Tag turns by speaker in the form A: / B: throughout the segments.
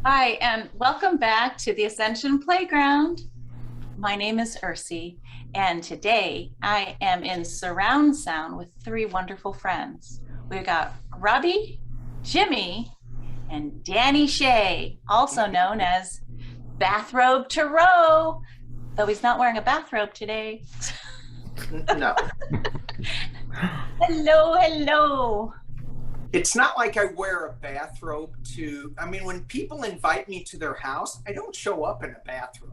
A: Hi, and welcome back to the Ascension Playground. My name is Ursi, and today I am in surround sound with three wonderful friends. We've got Robbie, Jimmy, and Danny Shay, also known as Bathrobe Tarot, though he's not wearing a bathrobe today.
B: No.
A: Hello, hello.
B: It's not like I wear a bathrobe when people invite me to their house, I don't show up in a bathrobe.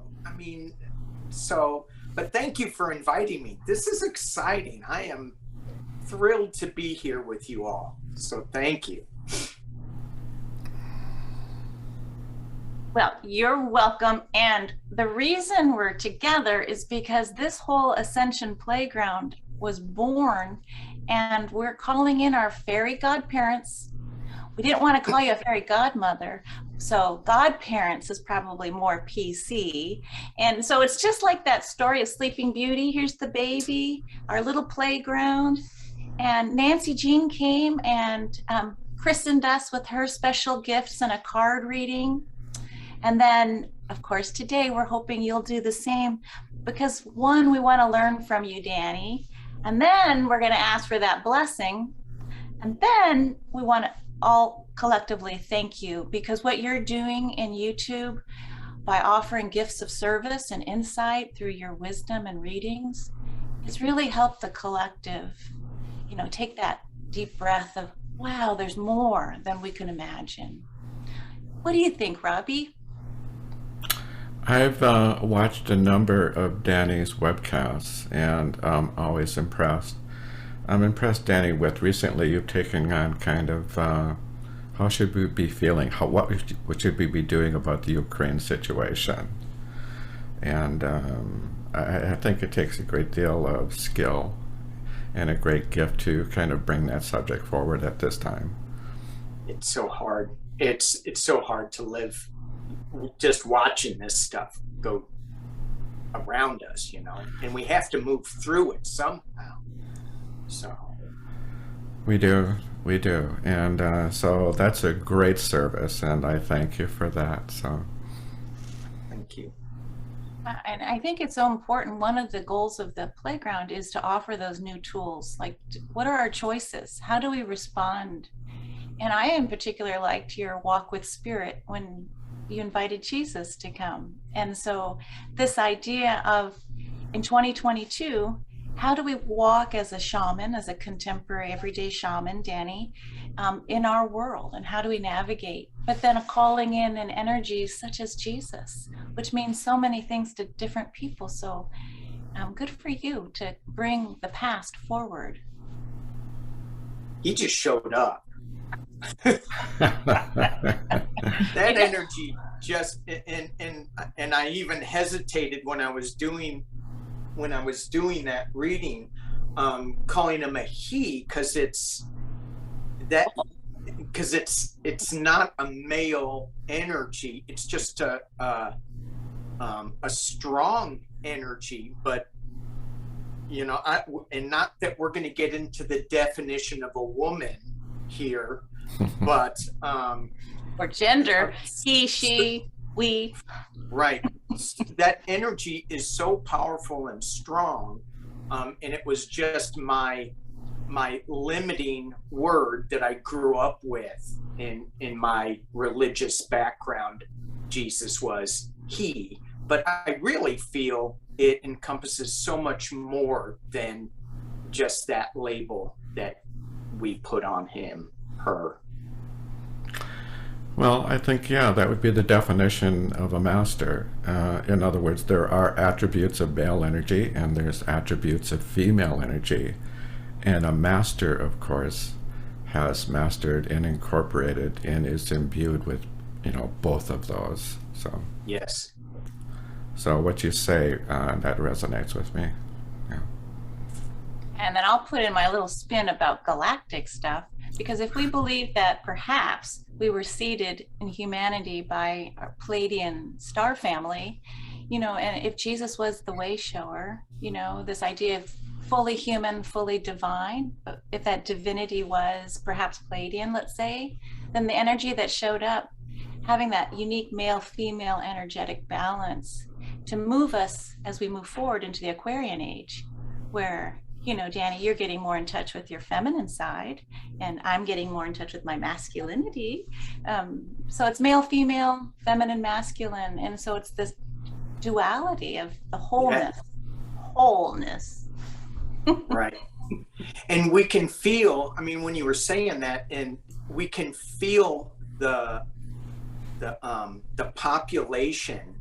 B: But thank you for inviting me. This is exciting. I am thrilled to be here with you all. So thank you.
A: Well, you're welcome. And the reason we're together is because this whole Ascension Playground was born, and we're calling in our fairy godparents. We didn't want to call you a fairy godmother, so godparents is probably more PC. And so it's just like that story of Sleeping Beauty. Here's the baby, our little playground. And Nancy Jean came and christened us with her special gifts and a card reading. And then, of course, today we're hoping you'll do the same, because one, we want to learn from you, Danny. And then we're going to ask for that blessing. And then we want to all collectively thank you, because what you're doing in YouTube by offering gifts of service and insight through your wisdom and readings has really helped the collective, take that deep breath of, wow, there's more than we can imagine. What do you think, Robbie?
C: I've watched a number of Danny's webcasts, and I'm always impressed. I'm impressed, Danny, with recently you've taken on kind of how should we be feeling, what should we be doing about the Ukraine situation. And I think it takes a great deal of skill and a great gift to kind of bring that subject forward at this time.
B: It's so hard. It's so hard to live just watching this stuff go around us, and we have to move through it somehow. So
C: we do, and so that's a great service, and I thank you for that. So
B: thank you.
A: And I think it's so important. One of the goals of the playground is to offer those new tools. Like, what are our choices? How do we respond? And I in particular liked your walk with spirit when you invited Jesus to come. And so this idea of, in 2022, how do we walk as a shaman, as a contemporary everyday shaman, Danny, in our world, and how do we navigate? But then calling in an energy such as Jesus, which means so many things to different people. So good for you to bring the past forward.
B: He just showed up. That energy just, and I even hesitated when I was doing that reading, calling him a he, because it's not a male energy. It's just a strong energy, but and not that we're going to get into the definition of a woman here, but
A: or gender, he, she, we.
B: Right. That energy is so powerful and strong, and it was just my limiting word that I grew up with in my religious background. Jesus was he, but I really feel it encompasses so much more than just that label that we put on him, her.
C: Well, I think, yeah, that would be the definition of a master. In other words, there are attributes of male energy and there's attributes of female energy. And a master, of course, has mastered and incorporated and is imbued with, both of those. So
B: yes.
C: So what you say, that resonates with me. Yeah.
A: And then I'll put in my little spin about galactic stuff, because if we believe that perhaps we were seeded in humanity by our Pleiadian star family, and if Jesus was the way shower, this idea of fully human, fully divine. But if that divinity was perhaps Palladian, let's say, then the energy that showed up, having that unique male-female energetic balance to move us as we move forward into the Aquarian age, where, you know, Danny, you're getting more in touch with your feminine side, and I'm getting more in touch with my masculinity. So it's male, female, feminine, masculine. And so it's this duality of the wholeness.
B: Right. And we can feel, I mean, when you were saying that, and we can feel the population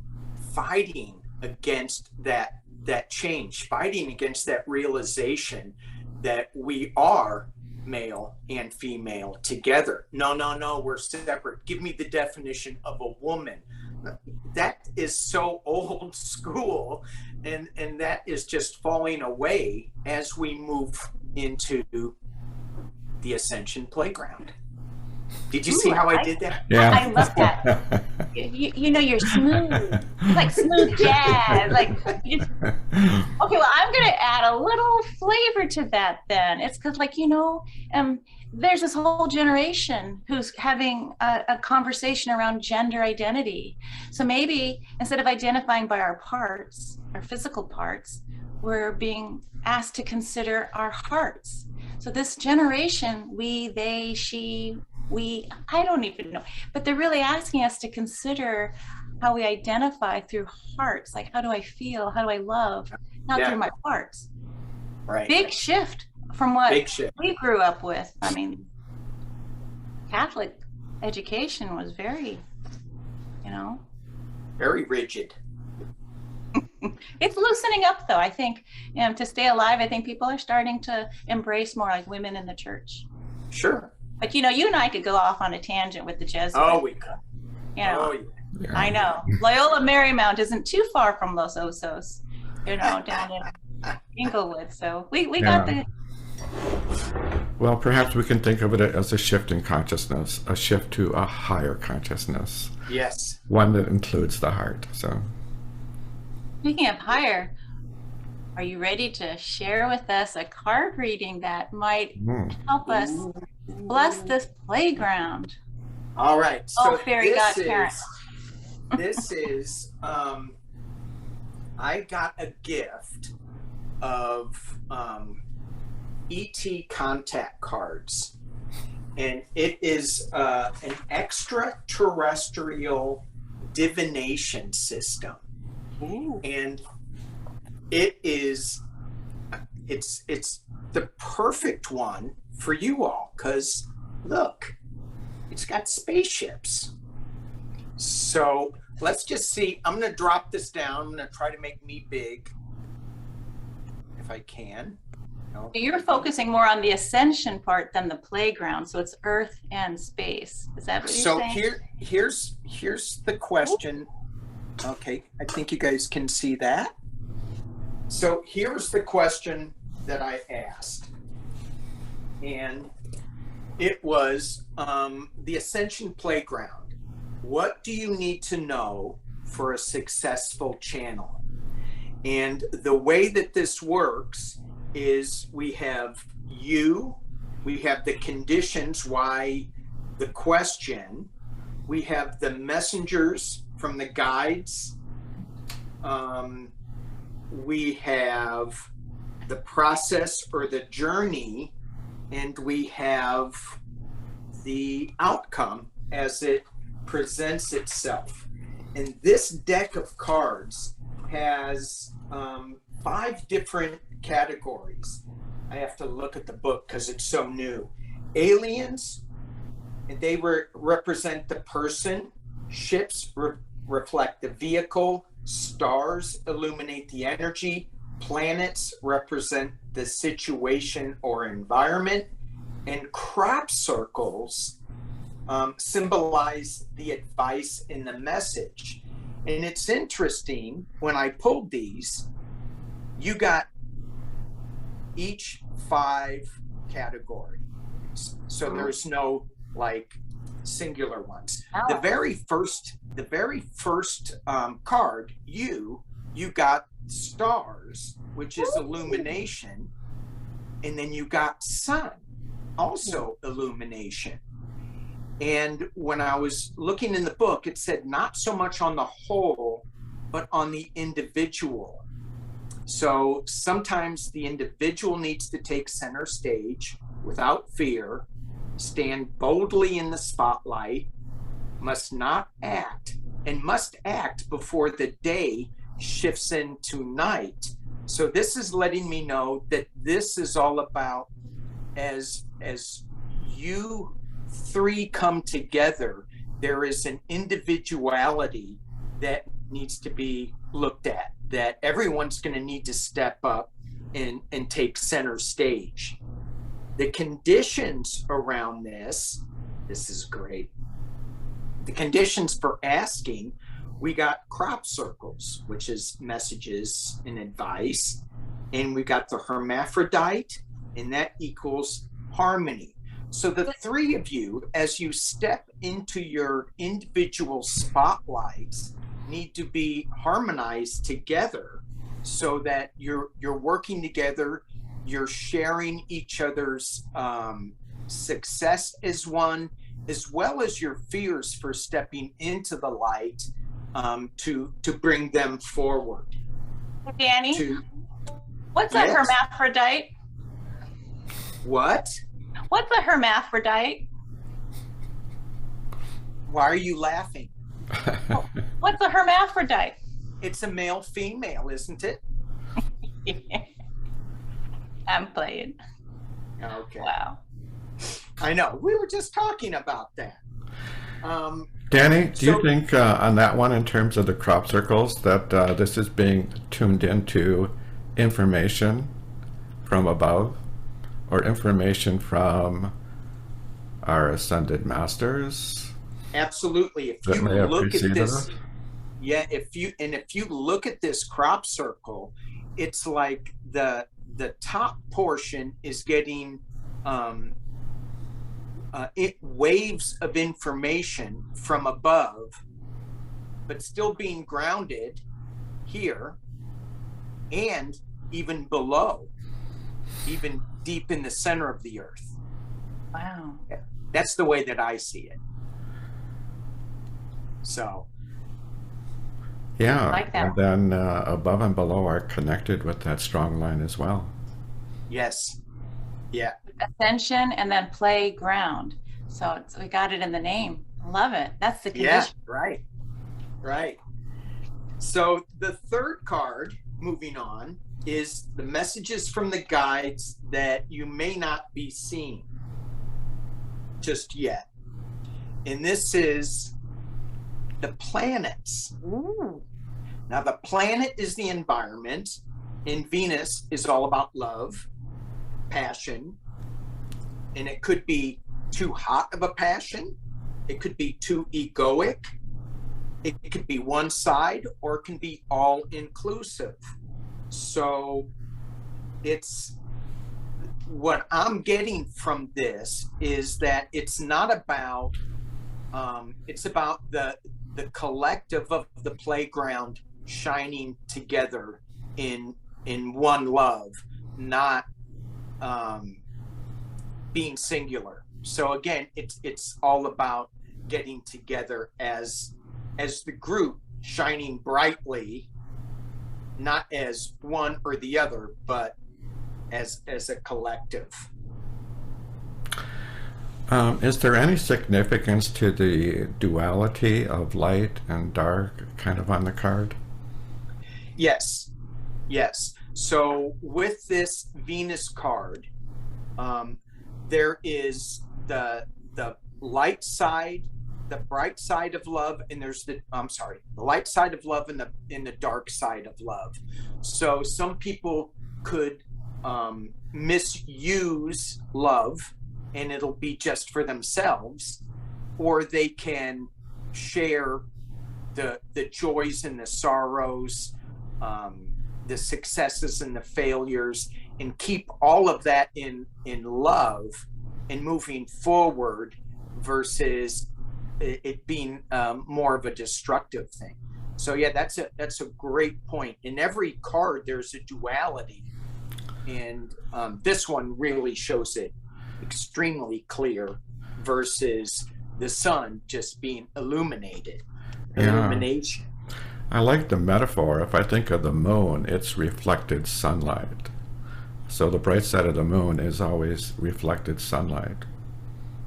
B: fighting against that change, fighting against that realization that we are male and female together. No, we're separate. Give me the definition of a woman. That is so old school, and that is just falling away as we move into the Ascension Playground. Did you see how I did that?
C: Yeah.
A: I love that. You know, you're smooth, like smooth jazz. Like, you just, okay, well, I'm going to add a little flavor to that then. It's because, like, you know, there's this whole generation who's having a conversation around gender identity. So maybe instead of identifying by our parts, our physical parts, we're being asked to consider our hearts. So this generation, we, they, she, I don't even know, but they're really asking us to consider how we identify through hearts. Like, how do I feel? How do I love? Not through my parts.
B: Right.
A: Big shift from what we grew up with. I mean, Catholic education was very, you know,
B: very rigid.
A: It's loosening up, though. I think, to stay alive, I think people are starting to embrace more like women in the church.
B: Sure.
A: But, you know, you and I could go off on a tangent with the Jesuits.
B: Oh, we could.
A: You know,
B: oh, yeah.
A: I know. Loyola Marymount isn't too far from Los Osos, you know, down in Inglewood. So we got the...
C: Well, perhaps we can think of it as a shift in consciousness, a shift to a higher consciousness.
B: Yes.
C: One that includes the heart. So,
A: speaking of higher, are you ready to share with us a card reading that might help us bless this playground?
B: All right.
A: So fairy godparents.
B: This is I got a gift of ET contact cards, and it is an extraterrestrial divination system.
A: Ooh.
B: And it's the perfect one for you all, because look, it's got spaceships. So let's just see. I'm going to drop this down. I'm going to try to make me big if I can. No.
A: You're focusing more on the ascension part than the playground, so it's Earth and space. Is that what you're saying?
B: So here's the question. Okay, I think you guys can see that. So here's the question that I asked, and it was the Ascension Playground. What do you need to know for a successful channel? And the way that this works is we have the conditions, why the question, we have the messengers from the guides, we have the process or the journey, and we have the outcome as it presents itself. And this deck of cards has 5 different categories. I have to look at the book because it's so new. Aliens, and they represent the person. Ships reflect the vehicle. Stars illuminate the energy. Planets represent the situation or environment. And crop circles symbolize the advice in the message. And it's interesting, when I pulled these, you got each 5 categories. So there's no like singular ones.
A: Oh.
B: The very first card, you got stars, which is illumination. And then you got sun, also illumination. And when I was looking in the book, it said not so much on the whole, but on the individual. So sometimes the individual needs to take center stage without fear, stand boldly in the spotlight, must not act, and must act before the day shifts into night. So this is letting me know that this is all about as you three come together, there is an individuality that needs to be looked at, that everyone's going to need to step up and take center stage. The conditions around this is great. The conditions for asking, we got crop circles, which is messages and advice, and we got the hermaphrodite, and that equals harmony. So the three of you, as you step into your individual spotlights, need to be harmonized together so that you're working together, you're sharing each other's success as one, as well as your fears for stepping into the light, to bring them forward.
A: Danny, what's a hermaphrodite?
B: What?
A: What's a hermaphrodite?
B: Why are you laughing?
A: What's a hermaphrodite?
B: It's a male female, isn't it?
A: I'm playing.
B: Okay.
A: Wow.
B: I know. We were just talking about that.
C: Danny, do you think on that one, in terms of the crop circles, that this is being tuned into information from above, or information from our ascended masters?
B: Absolutely. If you look at this, yeah, if you look at this crop circle, it's like the top portion is getting waves of information from above, but still being grounded here and even below, even deep in the center of the earth.
A: Wow.
B: That's the way that I see it. So.
C: Yeah,
A: I like that.
C: And then above and below are connected with that strong line as well.
B: Yes. Yeah.
A: Ascension and then playground. So we got it in the name. Love it. That's the condition.
B: Yeah, right. Right. So the third card, moving on, is the messages from the guides that you may not be seeing just yet. And this is the planets.
A: Ooh.
B: Now, the planet is the environment, and Venus is all about love, passion, and it could be too hot of a passion, it could be too egoic, it could be one side, or it can be all inclusive. So it's what I'm getting from this is that it's not about it's about the collective of the playground shining together in one love, not being singular. So again, it's all about getting together as the group, shining brightly, not as one or the other, but as a collective.
C: Is there any significance to the duality of light and dark kind of on the card?
B: Yes. So with this Venus card, there is the light side, the bright side of love, and there's the light side of love and the dark side of love. So some people could misuse love, and it'll be just for themselves, or they can share the joys and the sorrows, the successes and the failures, and keep all of that in love and moving forward, versus it being more of a destructive thing. So yeah, that's a great point. In every card there's a duality, And this one really shows it extremely clear versus the sun just being illuminated. Illumination.
C: I like the metaphor. If I think of the moon, it's reflected sunlight. So the bright side of the moon is always reflected sunlight.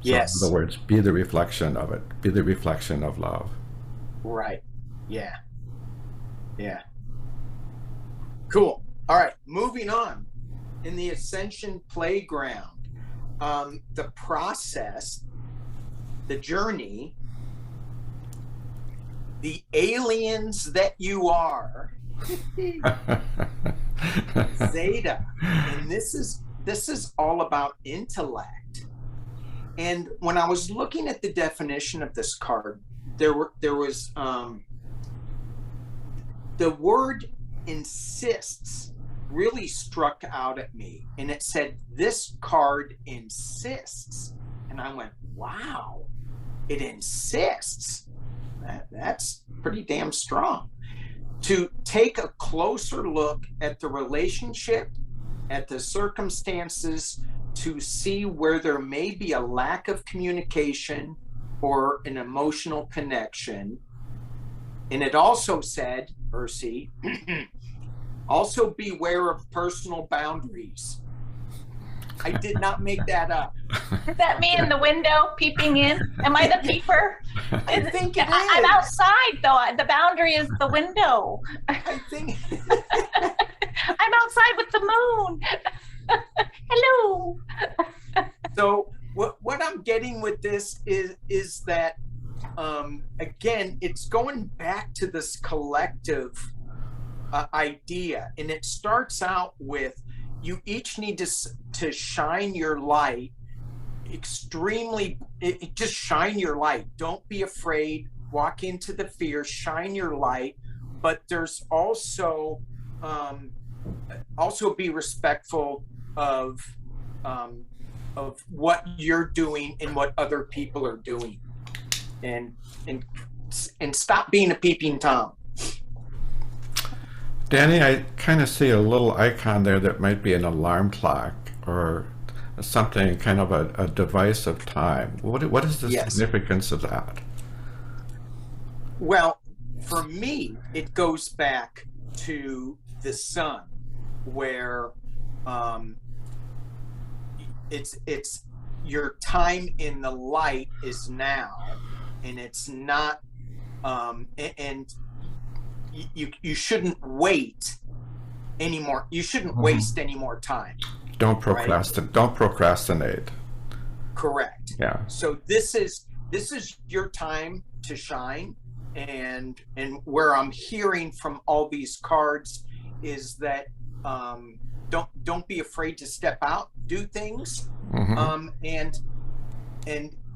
C: So
B: Yes.
C: in other words, be the reflection of it. Be the reflection of love.
B: Right. Yeah. Yeah. Cool. All right. Moving on. In the Ascension Playground, the process, the journey, the aliens that you are, zeta, and this is all about intellect. And when I was looking at the definition of this card, there was the word insists really struck out at me, and it said, this card insists. And I went, wow, it insists. That's pretty damn strong. To take a closer look at the relationship, at the circumstances, to see where there may be a lack of communication or an emotional connection. And it also said, Ursi, also beware of personal boundaries. I did not make that up.
A: Is that me in the window peeping in? Am I the peeper?
B: I think it is.
A: I'm outside though. The boundary is the window.
B: I think.
A: I'm outside with the moon. Hello.
B: So what I'm getting with this is that again, it's going back to this collective idea, and it starts out with, you each need to shine your light extremely. Just shine your light. Don't be afraid. Walk into the fear. Shine your light. But there's also be respectful of what you're doing and what other people are doing, and stop being a peeping Tom.
C: Danny, I kind of see a little icon there that might be an alarm clock or something, kind of a device of time. What is the
B: Yes.
C: significance of that?
B: Well, for me, it goes back to the sun, where it's your time in the light is now, and it's not, and you shouldn't wait anymore. You shouldn't waste any more time.
C: Don't procrastinate. Right? Don't procrastinate.
B: Correct.
C: Yeah.
B: So this is your time to shine, and where I'm hearing from all these cards is that don't be afraid to step out, do things, and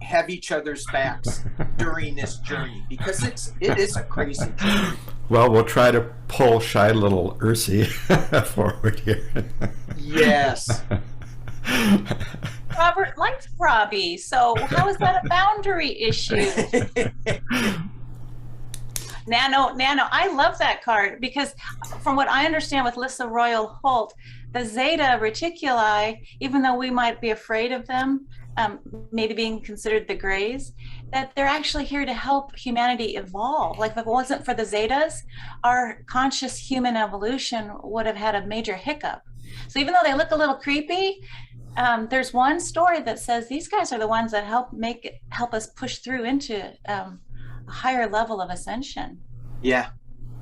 B: have each other's backs during this journey, because it is a crazy journey.
C: Well, we'll try to pull shy little Ursi forward here.
B: Yes.
A: Robert likes Robbie, so how is that a boundary issue? Nano, I love that card, because from what I understand with Lissa Royal Holt, the Zeta Reticuli, even though we might be afraid of them, maybe being considered the grays, that they're actually here to help humanity evolve. Like, if it wasn't for the Zetas, our conscious human evolution would have had a major hiccup. So even though they look a little creepy, there's one story that says these guys are the ones that help us push through into a higher level of ascension.
B: Yeah.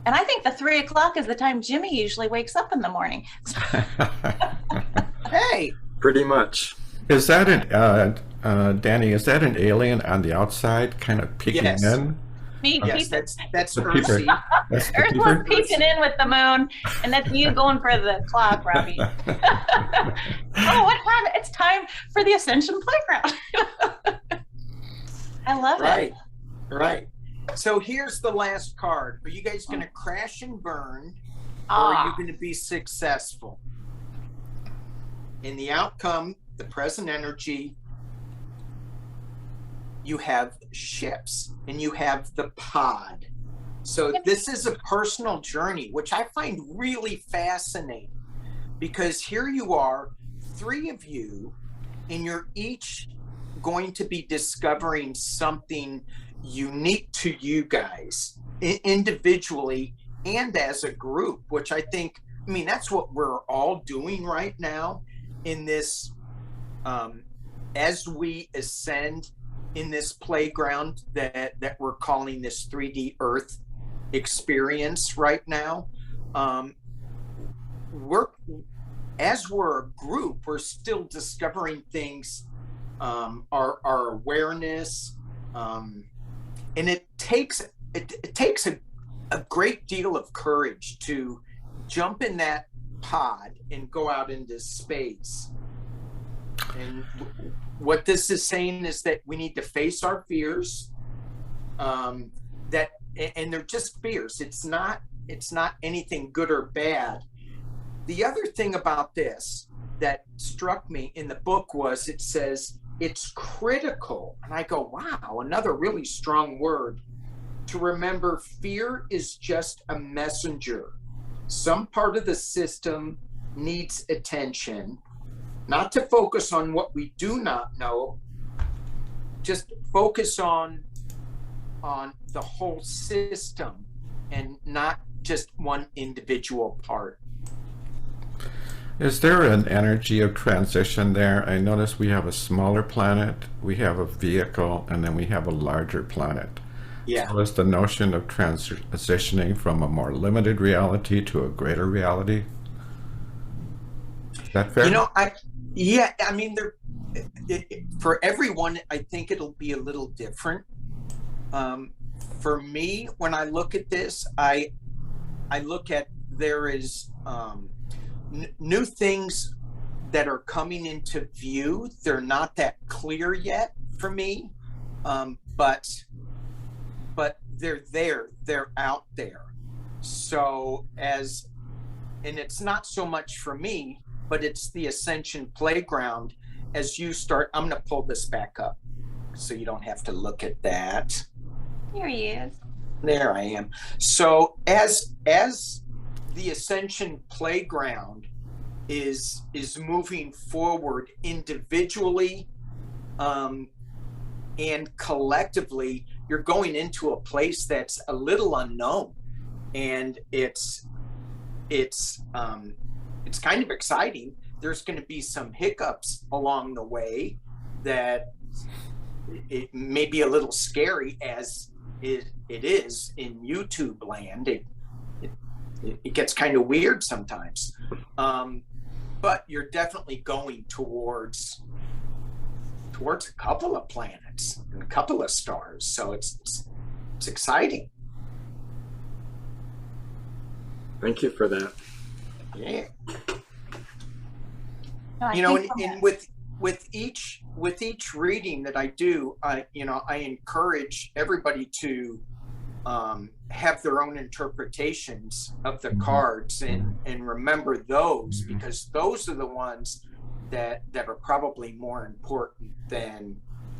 A: And I think the 3 o'clock is the time Jimmy usually wakes up in the morning.
B: Hey.
D: Pretty much.
C: Is that Danny, is that an alien on the outside kind of peeking in?
A: Me
B: yes,
A: peeping.
B: that's
C: Ursi.
A: Ursula's peeking in with the moon, and that's you going for the clock, Robbie. Oh, what time? It's time for the Ascension Playground. I love it.
B: Right. So here's the last card. Are you guys going to crash and burn, or are you going to be successful? In the outcome, the present energy, you have ships and you have the pod. So this is a personal journey, which I find really fascinating, because here you are, 3 of you, and you're each going to be discovering something unique to you guys individually and as a group, which I think, I mean, that's what we're all doing right now in this, as we ascend in this playground that we're calling this 3D Earth experience right now. As we're a group, we're still discovering things, our awareness, and it takes a great deal of courage to jump in that pod and go out into space. And what this is saying is that we need to face our fears, and they're just fears. It's not anything good or bad. The other thing about this that struck me in the book was it says it's critical, and I go, wow, another really strong word, to remember fear is just a messenger. Some part of the system needs attention, not to focus on what we do not know, just focus on the whole system and not just one individual part.
C: Is there an energy of transition there? I notice we have a smaller planet, we have a vehicle, and then we have a larger planet.
B: Yeah.
C: So is the notion of transitioning from a more limited reality to a greater reality? Is that fair?
B: You know, I mean, for everyone, I think it'll be a little different. For me, when I look at this, I look at there is new things that are coming into view. They're not that clear yet for me, but they're there, they're out there. So and it's not so much for me, but it's the Ascension Playground. As you start, I'm going to pull this back up so you don't have to look at that.
A: Here he is.
B: There I am. So as the Ascension Playground is moving forward individually and collectively, you're going into a place that's a little unknown, and it's kind of exciting. There's going to be some hiccups along the way that it may be a little scary, as it is in YouTube land. It gets kind of weird sometimes, but you're definitely going towards a couple of planets and a couple of stars, so it's exciting.
D: Thank you for that.
B: Yeah.
A: No,
B: You know, and with each reading that I do, I encourage everybody to have their own interpretations of the cards and remember those, because those are the ones that are probably more important than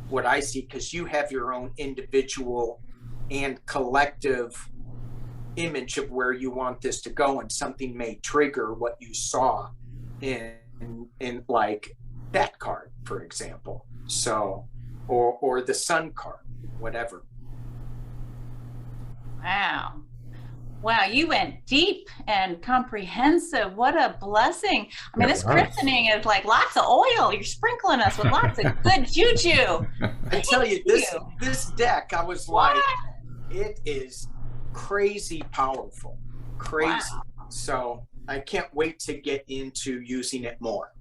B: what I see, because you have your own individual and collective image of where you want this to go, and something may trigger what you saw in like that card, for example. So, or the sun card, whatever.
A: Wow, you went deep and comprehensive. What a blessing. I mean, this christening is like lots of oil. You're sprinkling us with lots of good juju.
B: I tell you, this deck, I was like, it is crazy powerful. Crazy. Wow. So I can't wait to get into using it more.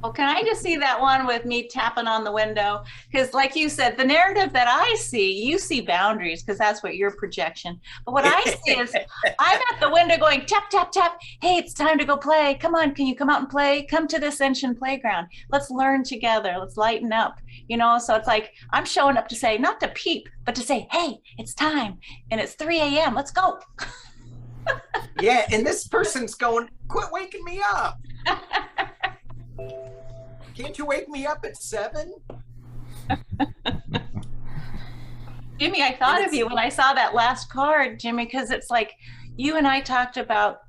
A: Well, can I just see that one with me tapping on the window? Because like you said, the narrative that I see, you see boundaries, because that's what your projection. But what I see is I'm at the window going tap, tap, tap. Hey, it's time to go play. Come on, can you come out and play? Come to the Ascension Playground. Let's learn together. Let's lighten up. You know, so it's like I'm showing up to say, not to peep, but to say, hey, it's time. And it's 3 a.m. Let's go.
B: Yeah, and this person's going, quit waking me up. Can't you wake me up at 7?
A: Jimmy, I thought of you when I saw that last card, Jimmy, because it's like you and I talked about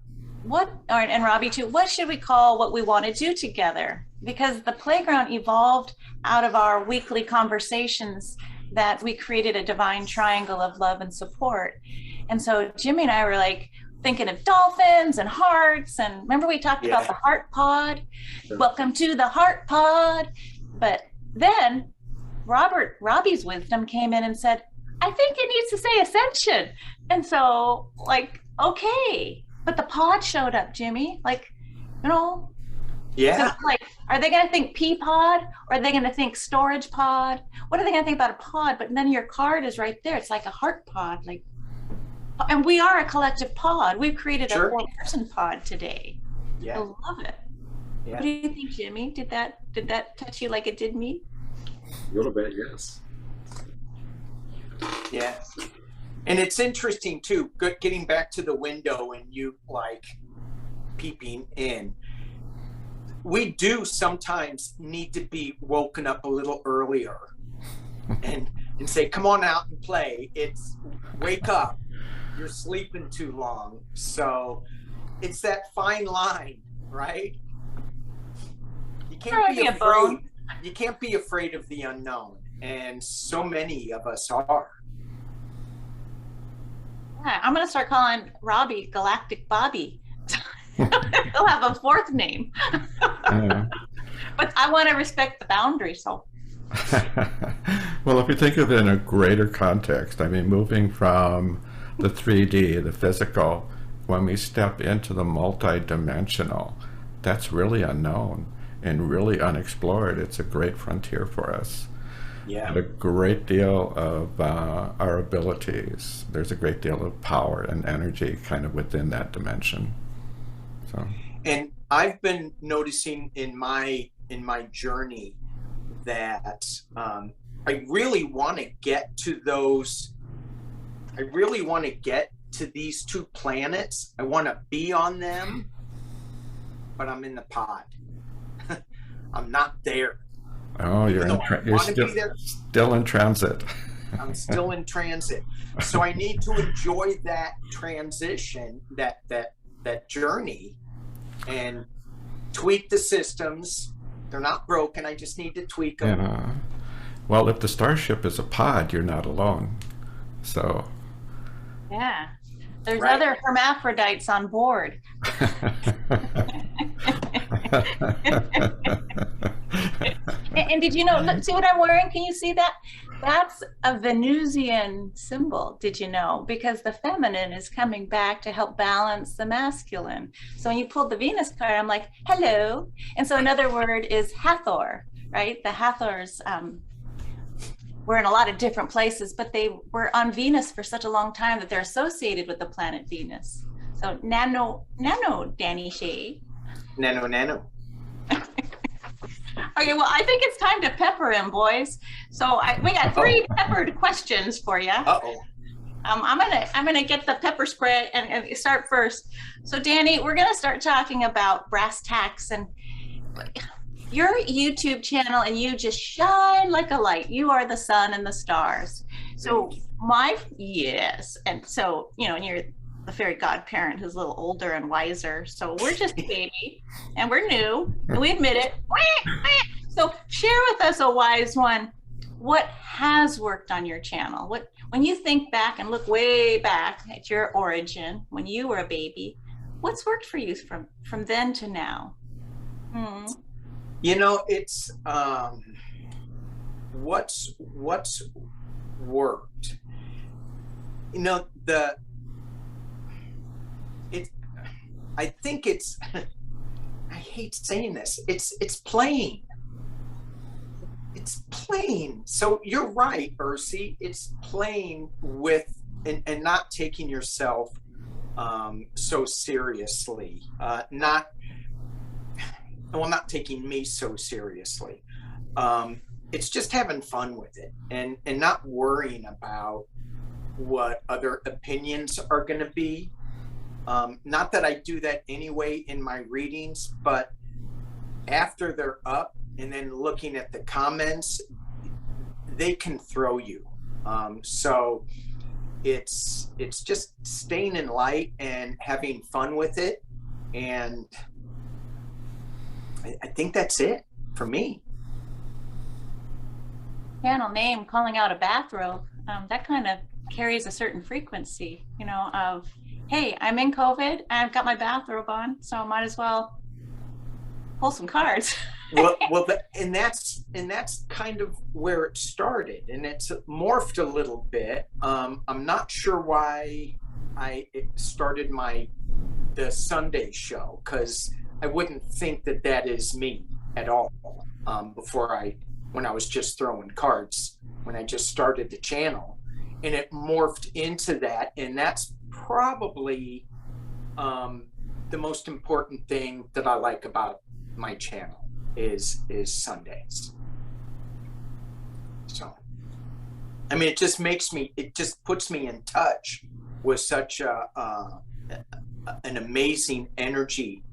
A: and Robbie too, what should we call what we want to do together? Because the playground evolved out of our weekly conversations that we created a divine triangle of love and support. And so Jimmy and I were like thinking of dolphins and hearts. And remember we talked about the heart pod?
D: Sure.
A: Welcome to the heart pod. But then Robbie's wisdom came in and said, I think it needs to say ascension. And so like, okay, but the pod showed up, Jimmy, like, you know,
B: Yeah.
A: so, like, are they going to think pea pod, or are they going to think storage pod? What are they going to think about a pod? But then your card is right there. It's like a heart pod, like, and we are a collective pod. We've created a 4-person pod today.
B: Yeah.
A: I love it.
B: Yeah.
A: What do you think, Jimmy? Did that touch you like it did me?
D: A little bit, yes.
B: Yeah. And it's interesting too, getting back to the window and you like peeping in. We do sometimes need to be woken up a little earlier and say, come on out and play. It's wake up. You're sleeping too long. So it's that fine line, right? You can't be afraid. You can't be afraid of the unknown. And so many of us are.
A: Yeah, I'm going to start calling Robbie Galactic Bobby. He'll have a 4th name. But I want to respect the boundaries. So.
C: Well, if you think of it in a greater context, I mean, moving from the 3D, the physical, when we step into the multi-dimensional, that's really unknown and really unexplored. It's a great frontier for us.
B: Yeah.
C: And a great deal of our abilities. There's a great deal of power and energy kind of within that dimension. So.
B: And I've been noticing in my journey that I really want to get to those. I really want to get to these 2 planets. I want to be on them, but I'm in the pod. I'm not there.
C: Oh, you're still in transit.
B: I'm still in transit. So I need to enjoy that transition, that journey, and tweak the systems. They're not broken. I just need to tweak them.
C: And, well, if the starship is a pod, you're not alone. So.
A: Yeah. There's other hermaphrodites on board. And did you know, look, see what I'm wearing? Can you see that? That's a Venusian symbol, did you know? Because the feminine is coming back to help balance the masculine. So when you pulled the Venus card, I'm like, hello. And so another word is Hathor, right? The Hathors were in a lot of different places, but they were on Venus for such a long time that they're associated with the planet Venus. So nano, Danny Shay.
B: Nano.
A: Okay, well, I think it's time to pepper him, boys. So we got 3 peppered questions for you. I'm gonna get the pepper spray and start first. So Danny, we're gonna start talking about brass tacks and your YouTube channel, and you just shine like a light. You are the sun and the stars. So and so, you know, and you're the fairy godparent who's a little older and wiser. So we're just baby and we're new and we admit it. So share with us, a wise one, what has worked on your channel? When you think back and look way back at your origin, when you were a baby, what's worked for you from then to now?
B: You know, it's what's worked. You know, I think it's I hate saying this. It's plain. It's plain. So you're right, Ursi. It's playing with and not taking yourself so seriously. Not taking me so seriously. It's just having fun with it and not worrying about what other opinions are going to be. Not that I do that anyway in my readings, but after they're up and then looking at the comments, they can throw you. So it's just staying in light and having fun with it And I think that's it for me.
A: Channel name, calling out a bathrobe, that kind of carries a certain frequency, you know, of, hey, I'm in COVID, I've got my bathrobe on, so I might as well pull some cards.
B: And that's kind of where it started, and it's morphed a little bit. I'm not sure why I started the Sunday show, because I wouldn't think that is me at all. When I was just throwing cards, when I just started the channel, and it morphed into that, and that's probably the most important thing that I like about my channel is Sundays. So, I mean, it just puts me in touch with such an amazing energy,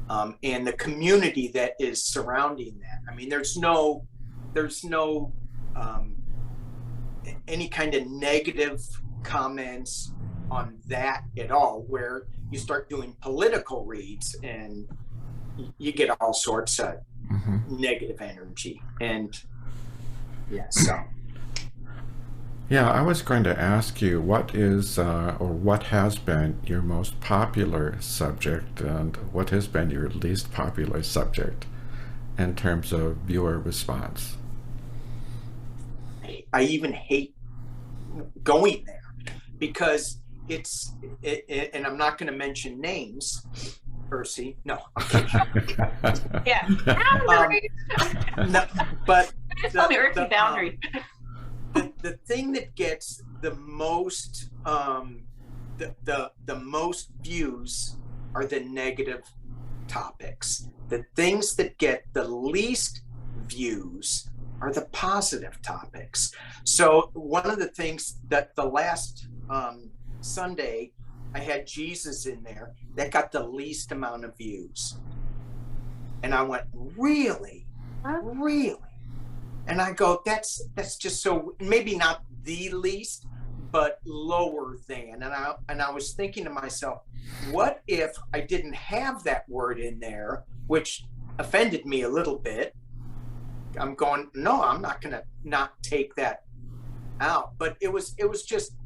B: and the community that is surrounding that. I mean, there's no any kind of negative comments on that at all, where you start doing political reads and you get all sorts of negative energy. And yeah, so
C: yeah, I was going to ask you, what is or what has been your most popular subject, and what has been your least popular subject in terms of viewer response?
B: I even hate going there, because and I'm not going to mention names, Percy. No, I'm kidding.
A: Yeah.
B: No, but
A: it's on the earthy boundary.
B: The thing that gets the most the most views are the negative topics. The things that get the least views are the positive topics. So one of the things that the last Sunday, I had Jesus in there, that got the least amount of views. And I went, really? Really? And I go, that's just so, maybe not the least, but lower than. And I was thinking to myself, what if I didn't have that word in there, which offended me a little bit? I'm going, no, I'm not going to not take that out. But it was just,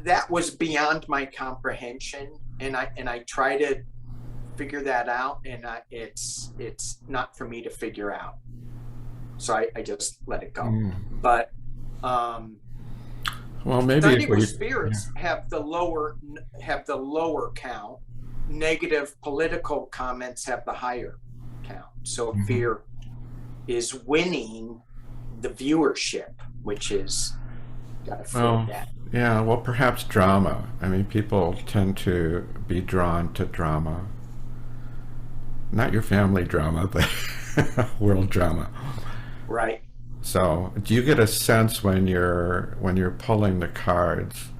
B: that was beyond my comprehension, and I try to figure that out, and it's not for me to figure out. So I just let it go. But
C: well, maybe
B: Thunderous spirits have the lower count. Negative political comments have the higher count. So fear is winning the viewership, which is gotta feel that.
C: Yeah, well, perhaps drama. I mean, people tend to be drawn to drama. Not your family drama, but world drama.
B: Right.
C: So, do you get a sense when you're pulling the cards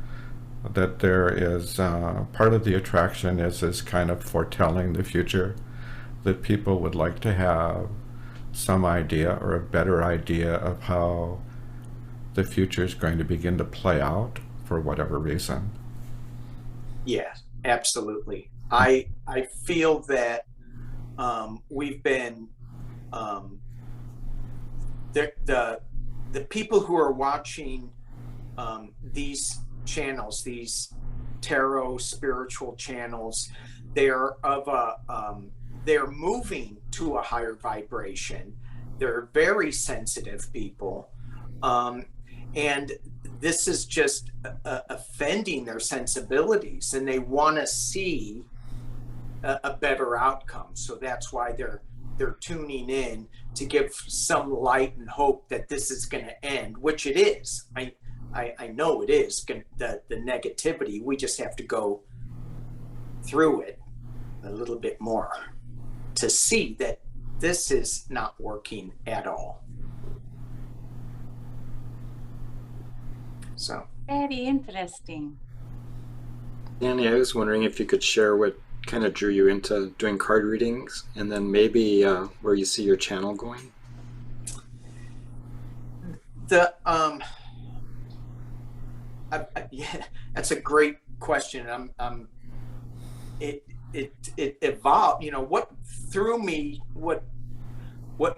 C: that there is part of the attraction is this kind of foretelling the future, that people would like to have some idea or a better idea of how the future is going to begin to play out for whatever reason?
B: Yeah, absolutely. I feel that we've been the people who are watching these channels, these tarot spiritual channels, they're moving to a higher vibration. They're very sensitive people, and this is just offending their sensibilities, and they want to see a better outcome. So that's why they're tuning in, to give some light and hope that this is going to end, which it is. I know it is, the negativity. We just have to go through it a little bit more to see that this is not working at all. So
A: Very interesting.
D: Danny, I was wondering if you could share what kind of drew you into doing card readings, and then maybe where you see your channel going.
B: Yeah, that's a great question. it evolved. You know, what threw me, what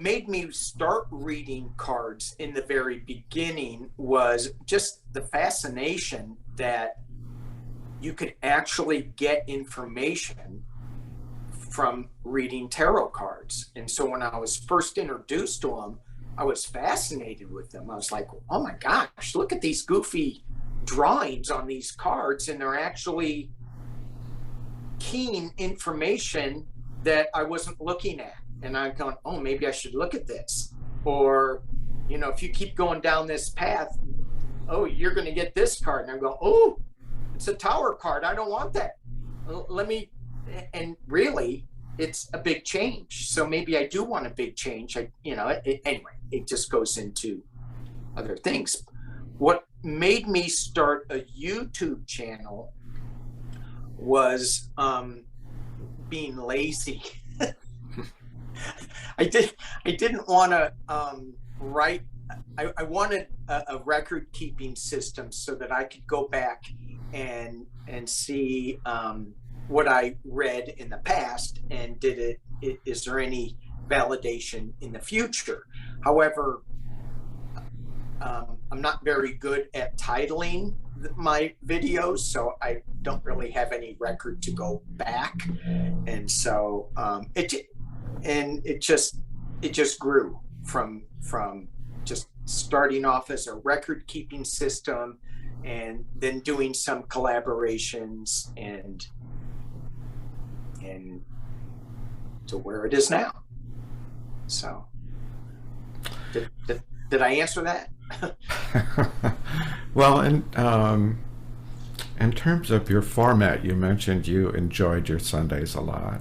B: made me start reading cards in the very beginning was just the fascination that you could actually get information from reading tarot cards. And so when I was first introduced to them, I was fascinated with them. I was like, oh my gosh, look at these goofy drawings on these cards, and they're actually keen information that I wasn't looking at. And I'm going, oh, maybe I should look at this. Or, you know, if you keep going down this path, oh, you're going to get this card. And I go, oh, it's a Tower card. I don't want that. Let me, and really, it's a big change. So maybe I do want a big change. Anyway, it just goes into other things. What made me start a YouTube channel was being lazy. I didn't want to write. I wanted a record keeping system so that I could go back and see what I read in the past, and is there any validation in the future. However, I'm not very good at titling my videos, so I don't really have any record to go back, and so it just grew from just starting off as a record keeping system, and then doing some collaborations, and to where it is now. So did I answer that?
C: Well, in terms of your format, you mentioned you enjoyed your Sundays a lot,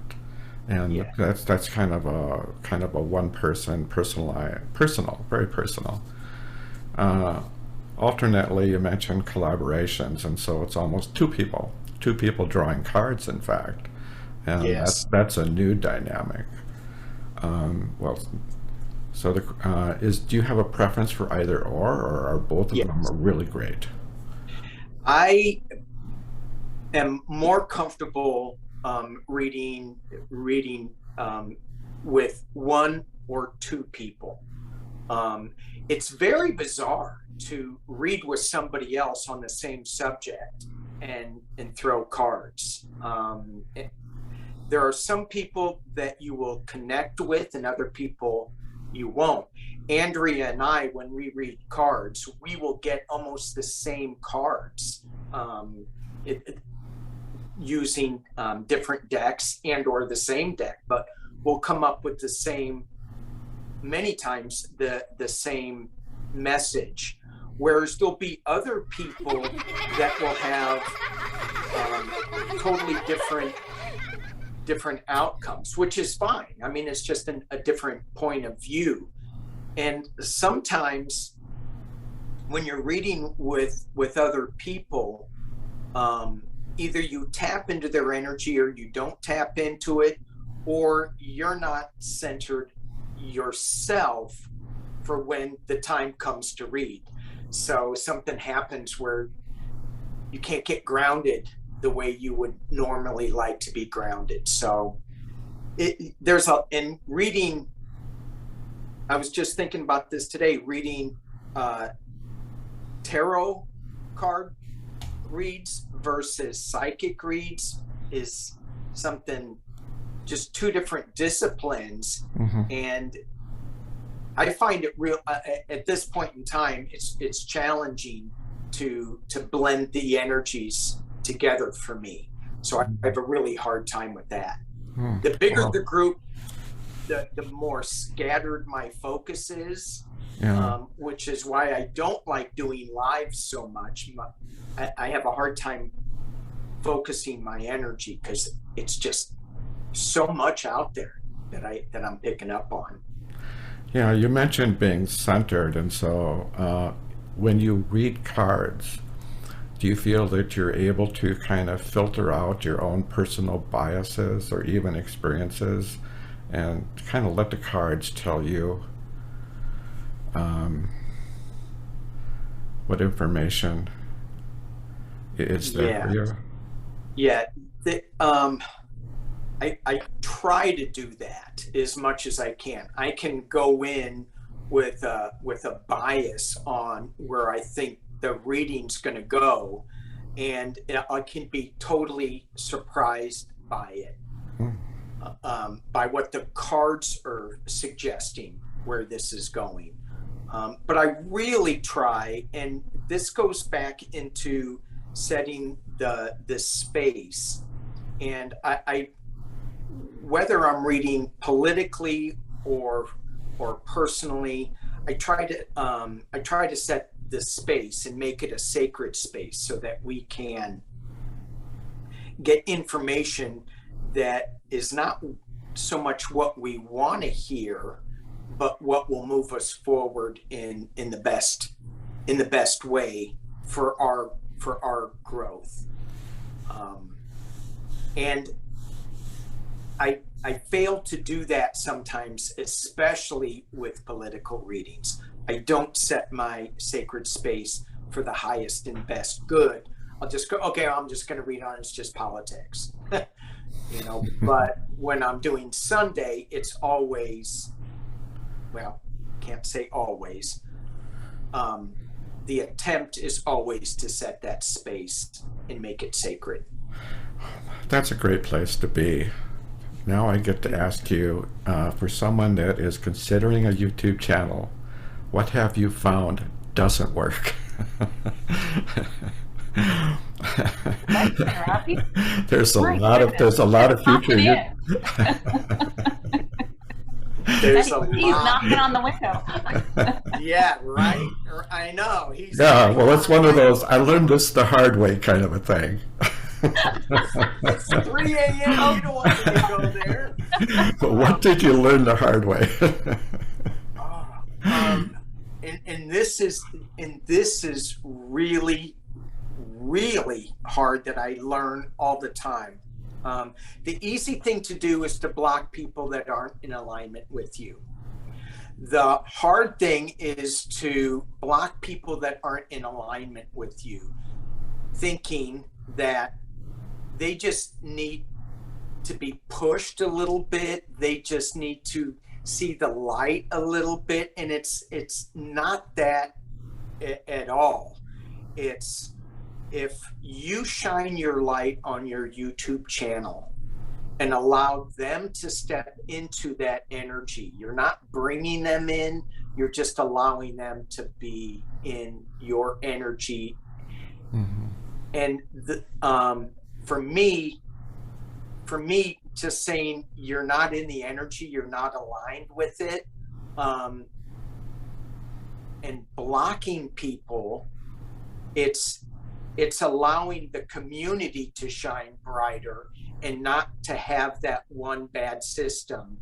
C: and
B: Yeah.
C: that's kind of a one-person, personal, very personal. Alternately, you mentioned collaborations, and so it's almost two people drawing cards, in fact, and
B: Yes.
C: that's a new dynamic. Well, so do you have a preference for either or are both of
B: Yes.
C: them really great?
B: I am more comfortable reading with one or two people. It's very bizarre to read with somebody else on the same subject and throw cards. There are some people that you will connect with, and other people you won't. Andrea and I, when we read cards, we will get almost the same cards, using different decks and or the same deck, but we'll come up with the same, many times the same message. Whereas there'll be other people that will have totally different outcomes, which is fine. I mean, it's just a different point of view. And sometimes when you're reading with other people, either you tap into their energy or you don't tap into it, or you're not centered yourself for when the time comes to read. So something happens where you can't get grounded the way you would normally like to be grounded. So in reading, I was just thinking about this today, reading tarot card reads versus psychic reads is something, just two different disciplines.
C: Mm-hmm.
B: And I find it real at this point in time, it's challenging to blend the energies together for me. So I have a really hard time with that. The bigger the group, the more scattered my focus is, which is why I don't like doing live so much. I have a hard time focusing my energy because it's just so much out there that I'm picking up on.
C: Yeah, you mentioned being centered, and so when you read cards, do you feel that you're able to kind of filter out your own personal biases or even experiences and kind of let the cards tell you what information is there for you?
B: Yeah, The, I try to do that as much as I can. I can go in with a bias on where I think the reading's going to go, and I can be totally surprised by it, by what the cards are suggesting where this is going. But I really try, and this goes back into setting the space. And I whether I'm reading politically or personally, I try to set the space and make it a sacred space so that we can get information that is not so much what we want to hear, but what will move us forward in the best way for our growth. And I fail to do that sometimes, especially with political readings. I don't set my sacred space for the highest and best good. I'll just go, okay, I'm just going to read on, it's just politics. You know, but when I'm doing Sunday, it's always, well, can't say always. The attempt is always to set that space and make it sacred.
C: That's a great place to be. Now I get to ask you, for someone that is considering a YouTube channel, what have you found doesn't work? There's a lot of future.
B: There's a
A: He's
B: lot.
A: knocking on the window.
B: Yeah, right. I know.
C: Well, it's one of those I learned this the hard way kind of a thing.
B: It's 3 a.m. You don't want me to go there.
C: But what did you learn the hard way?
B: And this is really, really hard that I learn all the time. The easy thing to do is to block people that aren't in alignment with you. The hard thing is to block people that aren't in alignment with you, thinking that they just need to be pushed a little bit. They just need to see the light a little bit. And it's not that at all. It's, if you shine your light on your YouTube channel and allow them to step into that energy, you're not bringing them in, you're just allowing them to be in your energy.
C: Mm-hmm.
B: And for me, just saying you're not in the energy, you're not aligned with it, and blocking people, it's allowing the community to shine brighter and not to have that one bad system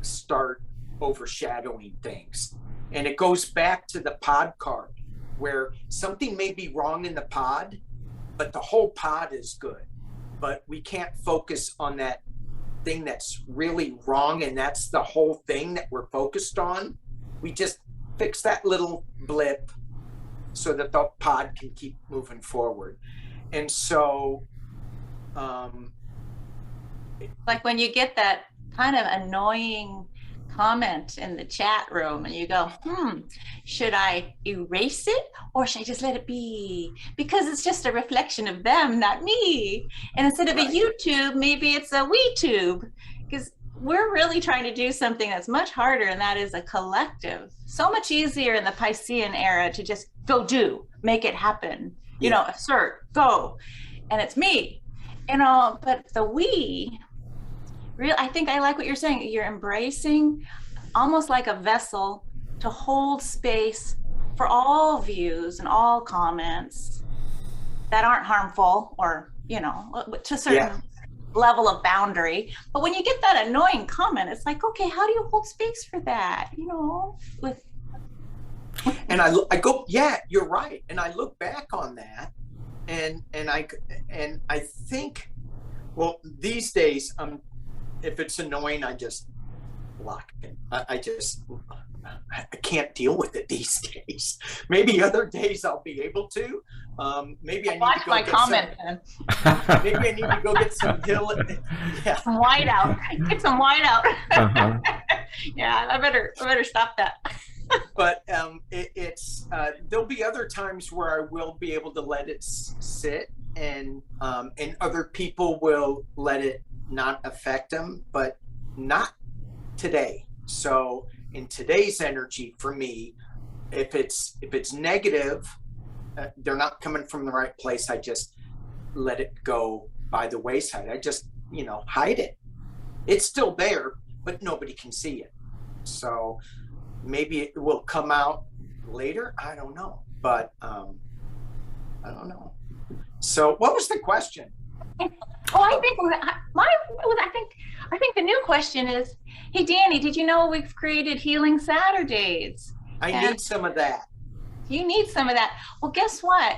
B: start overshadowing things. And it goes back to the pod card, where something may be wrong in the pod, but the whole pod is good. But we can't focus on that thing that's really wrong, and that's the whole thing that we're focused on. We just fix that little blip so that the pod can keep moving forward. And so
A: Like when you get that kind of annoying comment in the chat room and you go, should I erase it or should I just let it be? Because it's just a reflection of them, not me. And instead of a YouTube, maybe it's a WeTube, because we're really trying to do something that's much harder, and that is a collective. So much easier in the Piscean era to just go do, make it happen, you know, assert, go, and it's me, you know. But the we, real, I think I like what you're saying. You're embracing almost like a vessel to hold space for all views and all comments that aren't harmful, or, you know, to a certain level of boundary. But when you get that annoying comment, it's like, okay, how do you hold space for that? You know, with.
B: And I go, yeah, you're right. And I look back on that, and I think, well, these days, if it's annoying, I just block it. I can't deal with it these days. Maybe other days I'll be able to, Maybe I need
A: Watch
B: to go
A: my
B: get
A: comment then.
B: maybe I need to go get some yeah.
A: Some white out. Get some white out.
C: Uh-huh.
A: Yeah, I better stop that.
B: But there'll be other times where I will be able to let it sit, and other people will let it not affect them, but not today. So in today's energy, for me, if it's negative, they're not coming from the right place, I just let it go by the wayside. I just, hide it. It's still there, but nobody can see it. So maybe it will come out later. I don't know, but I don't know. So what was the question?
A: Oh, I think the new question is, hey, Danny, did you know we've created Healing Saturdays?
B: I need some of that.
A: You need some of that. Well, guess what?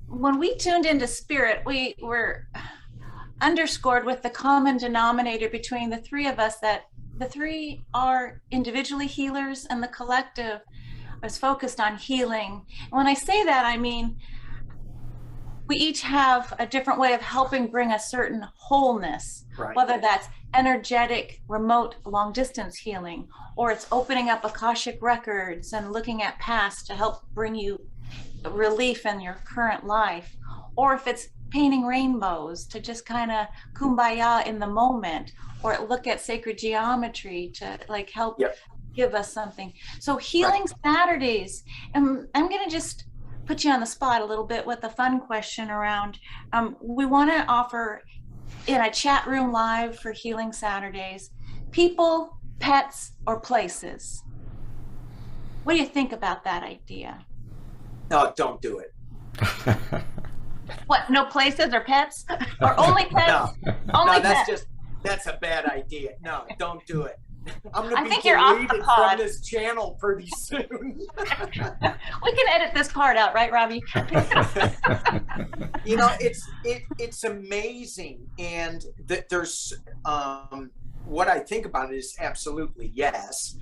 A: When we tuned into spirit, we were underscored with the common denominator between the three of us, that the three are individually healers and the collective is focused on healing. And when I say that, I mean, we each have a different way of helping bring a certain wholeness,
B: Right.
A: Whether that's energetic, remote, long distance healing, or it's opening up Akashic records and looking at past to help bring you relief in your current life, or if it's painting rainbows to just kind of kumbaya in the moment, or look at sacred geometry to like help give us something. So Healing Saturdays, and I'm going to just put you on the spot a little bit with a fun question around, we want to offer in a chat room live for Healing Saturdays, people, pets, or places. What do you think about that idea?
B: No, don't do it.
A: What, no places or pets? Or only pets?
B: No,
A: Only
B: no,
A: pets.
B: that's a bad idea. No, don't do it. I'm going to be
A: think you're off the
B: deleted
A: pod.
B: from this channel pretty soon.
A: We can edit this part out, right, Robbie?
B: It's amazing, and that there's what I think about it is absolutely yes.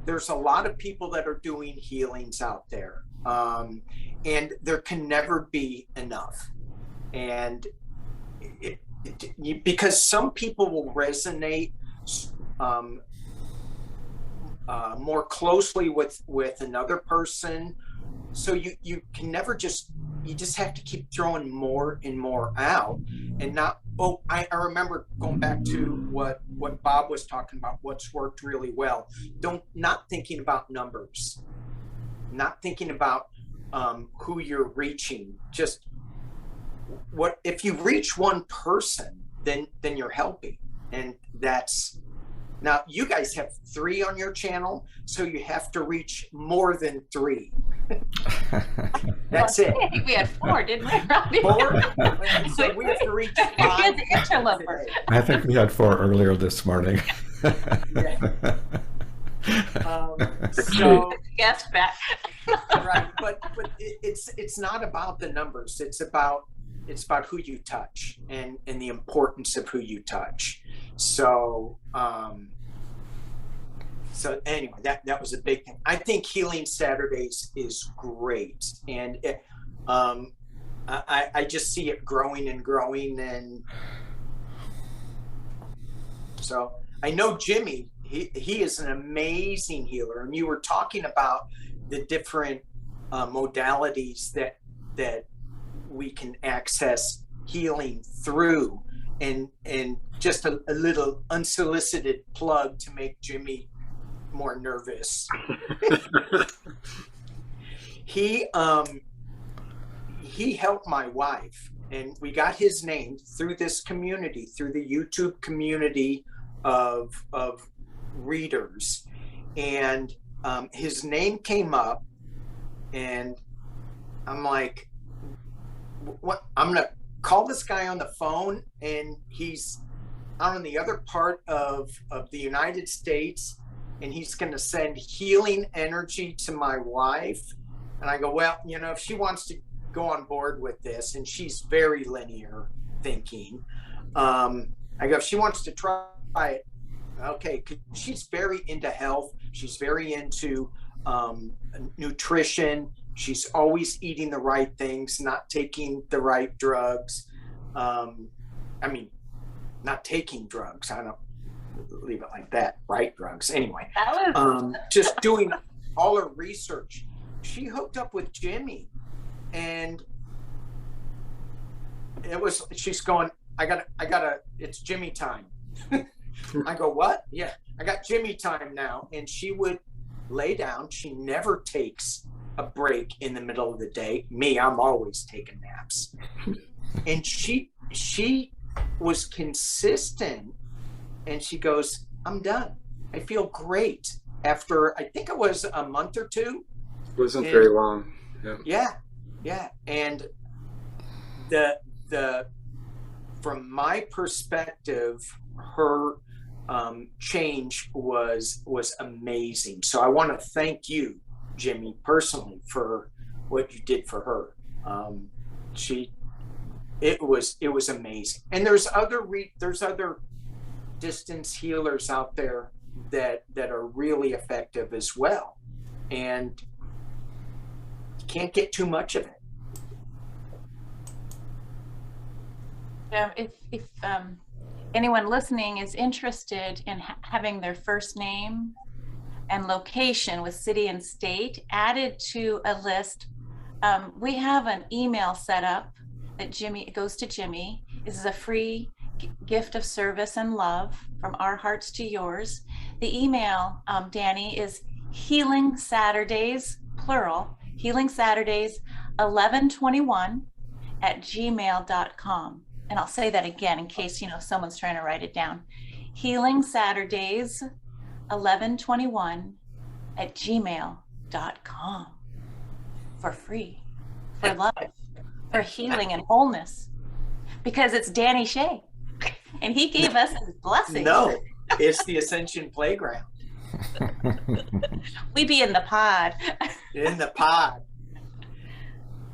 B: There's a lot of people that are doing healings out there, and there can never be enough, and because some people will resonate more closely with another person, so you can never you just have to keep throwing more and more out, and not. Oh, I remember going back to what Bob was talking about, what's worked really well. Not thinking about numbers, not thinking about who you're reaching. Just what if you reach one person, then you're helping, and that's. Now you guys have 3 on your channel, so you have to reach more than 3. That's it.
A: I think we had 4, didn't we, Robbie?
B: 4? So we have to reach 5.
C: I think we had 4 earlier this morning.
B: So
A: guess back.
B: right, but it's not about the numbers. It's about who you touch and the importance of who you touch. So so anyway, that was a big thing. I think Healing Saturdays is great, and I just see it growing and growing, and so I know Jimmy. He is an amazing healer, and you were talking about the different modalities that we can access healing through, and just a little unsolicited plug to make Jimmy more nervous. He helped my wife, and we got his name through this community, through the YouTube community of readers, and his name came up, and I'm like, what? I'm gonna call this guy on the phone, and he's out on the other part of the United States, and he's gonna send healing energy to my wife. And I go, well, if she wants to go on board with this, and she's very linear thinking, I go, if she wants to try it, okay, 'cause she's very into health, she's very into nutrition, She's always eating the right things, not taking the right drugs. I mean, not taking drugs. I don't leave it like that. Right drugs. Anyway,
A: That was
B: just doing all her research. She hooked up with Jimmy, and she's going, I gotta, it's Jimmy time. I go, what? Yeah, I got Jimmy time now. And she would lay down. She never takes a break in the middle of the day. Me, I'm always taking naps. And she was consistent, and she goes, I'm done. I feel great. After, I think it was a month or two.
D: It wasn't very long.
B: Yeah. And from my perspective, her change was amazing. So I want to thank you, Jimmy, personally, for what you did for her. It was amazing. And there's other distance healers out there that are really effective as well, and you can't get too much of it.
A: If anyone listening is interested in having their first name and location with city and state added to a list, we have an email set up that goes to Jimmy. This is a free gift of service and love from our hearts to yours. The email, Danny, is Healing Saturdays, plural, Healing Saturdays 1121@gmail.com. And I'll say that again in case someone's trying to write it down. Healing Saturdays 1121@gmail.com, for free, for love, for healing and wholeness, because it's Danny Shay, and he gave us his blessing.
B: No, it's the Ascension Playground.
A: We be in the pod.
B: In the pod.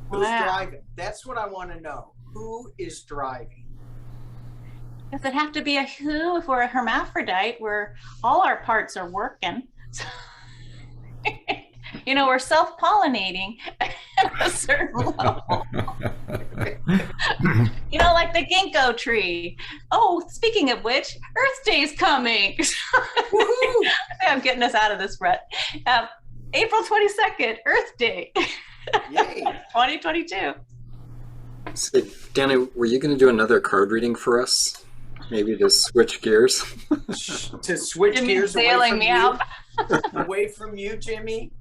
B: Who's
A: Wow.
B: driving? That's what I want to know. Who is driving?
A: Does it have to be a who? If we're a hermaphrodite, where all our parts are working, we're self-pollinating at a certain level. Like the ginkgo tree. Oh, speaking of which, Earth Day's coming. I'm getting us out of this rut. April 22nd, Earth Day.
B: Yay.
A: 2022.
D: So, Danny, were you going to do another card reading for us? Maybe to switch gears?
B: To switch
A: Jimmy's
B: gears
A: sailing me out.
B: away from you, Jimmy,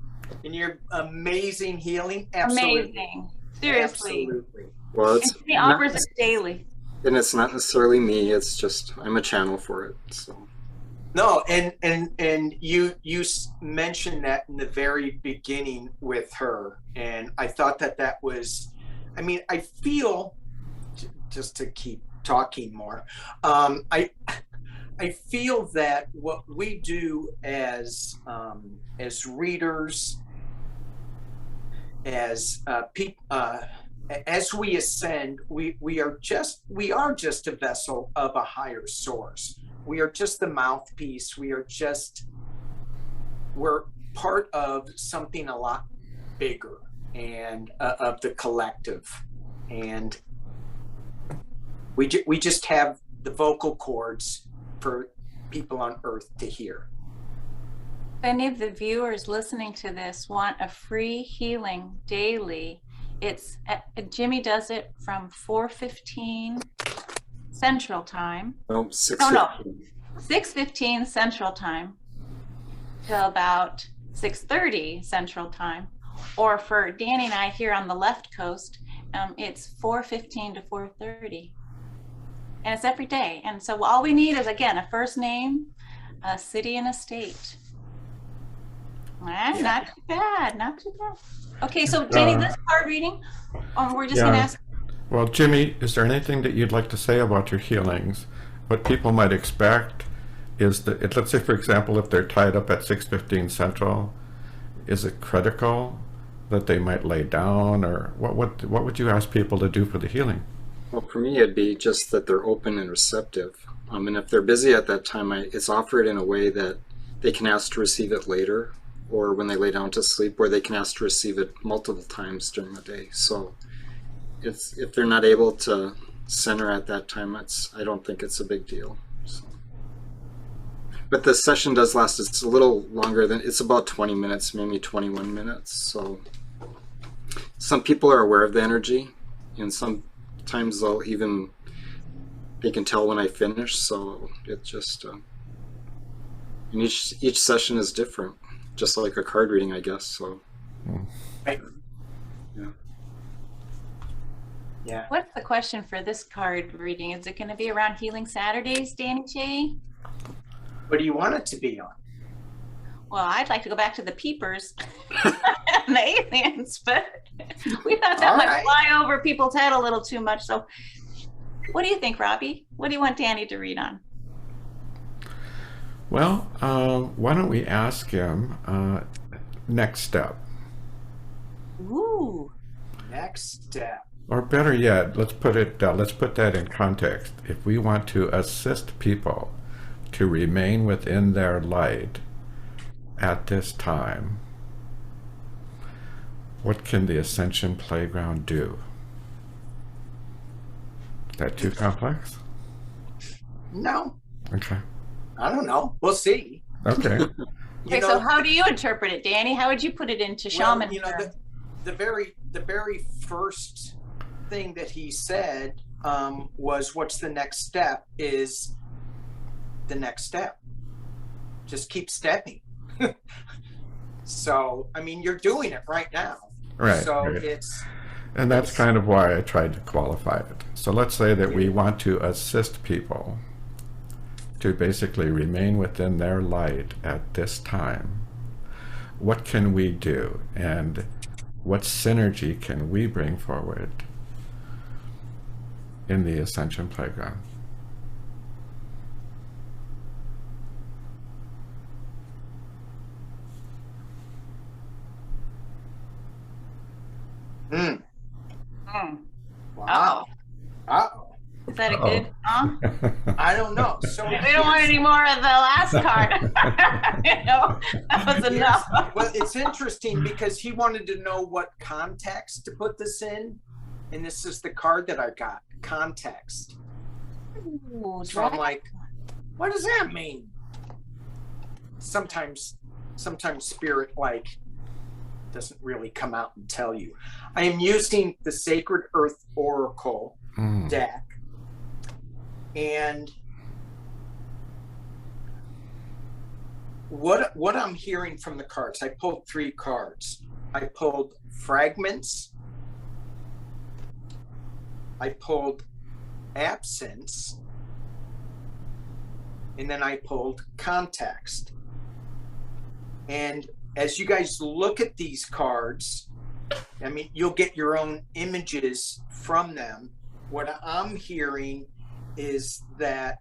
B: and your amazing healing. Absolutely.
A: Amazing. Seriously.
B: Absolutely.
D: Well,
A: And he offers it daily.
D: and it's not necessarily me. It's just I'm a channel for it. So.
B: No, and you mentioned that in the very beginning with her, and I thought that was, I feel, just to keep talking more, I feel that what we do as readers, as people, as we ascend, we are just a vessel of a higher source. We are just the mouthpiece. We're part of something a lot bigger, and of the collective. And we just have the vocal cords for people on Earth to hear.
A: If any of the viewers listening to this want a free healing daily, it's Jimmy does it from 4:15 Central Time.
D: Oh, 6:15.
A: 6:15 Central Time till about 6:30 Central Time. Or for Danny and I here on the left coast, it's 4:15 to 4:30. And it's every day. And so all we need is, again, a first name, a city, and a state. Not too bad, not too bad. Okay, so Danny, this card reading, we're just going to ask.
C: Well, Jimmy, is there anything that you'd like to say about your healings? What people might expect is that, let's say, for example, if they're tied up at 6:15 Central, is it critical that they might lay down, or what would you ask people to do for the healing?
D: Well, for me, it'd be just that they're open and receptive. And if they're busy at that time, it's offered in a way that they can ask to receive it later, or when they lay down to sleep, where they can ask to receive it multiple times during the day. So if they're not able to center at that time, I don't think it's a big deal. So. But the session does last, it's a little longer than, it's about 20 minutes, maybe 21 minutes. So some people are aware of the energy, and sometimes they can tell when I finish. So it just, and each session is different, just like a card reading, I guess. So,
B: Right.
D: yeah.
B: Yeah.
A: What's the question for this card reading? Is it going to be around Healing Saturdays, Danny Shay?
B: What do you want it to be on?
A: Well, I'd like to go back to the peepers and the aliens, but we thought that
B: All
A: might
B: right.
A: fly over people's head a little too much. So what do you think, Robbie? What do you want Danny to read on?
C: Well, why don't we ask him next step?
A: Ooh.
B: Next step.
C: Or better yet, let's put that in context. If we want to assist people to remain within their light at this time, what can the Ascension Playground do? Is that too complex?
B: No,
C: Okay.
B: I don't know. We'll see.
C: Okay.
A: Okay, so how do you interpret it, Danny? How would you put it into shaman terms?
B: the very first thing that he said was, what's the next step? Is the next step. Just keep stepping. So, I mean, you're doing it right now.
C: Right.
B: So
C: right. And that's kind of why I tried to qualify it. So let's say that we want to assist people to basically remain within their light at this time. What can we do? And what synergy can we bring forward in the Ascension Playground?
B: Wow. Uh-oh.
A: Is that a good, huh?
B: I don't know. So
A: We don't want any more of the last card. You know, that was enough.
B: Well, it's interesting because he wanted to know what context to put this in. And this is the card that I got, context.
A: Ooh,
B: So I'm like, what does that mean? Sometimes spirit doesn't really come out and tell you. I am using the Sacred Earth Oracle deck. And what I'm hearing from the cards, I pulled 3 cards. I pulled fragments, I pulled absence, and then I pulled context. And as you guys look at these cards, I mean, you'll get your own images from them. What I'm hearing is that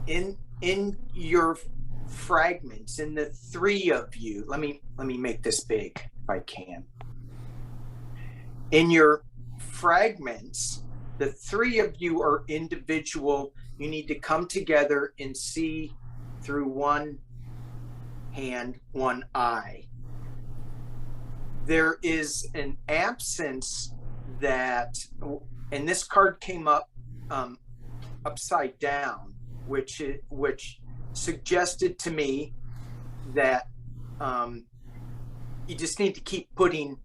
B: in your fragments, in the 3 of you, let me make this big if I can. In your fragments, the 3 of you are individual. You need to come together and see through one hand, one eye. There is an absence that, and this card came up upside down, which suggested to me that you just need to keep putting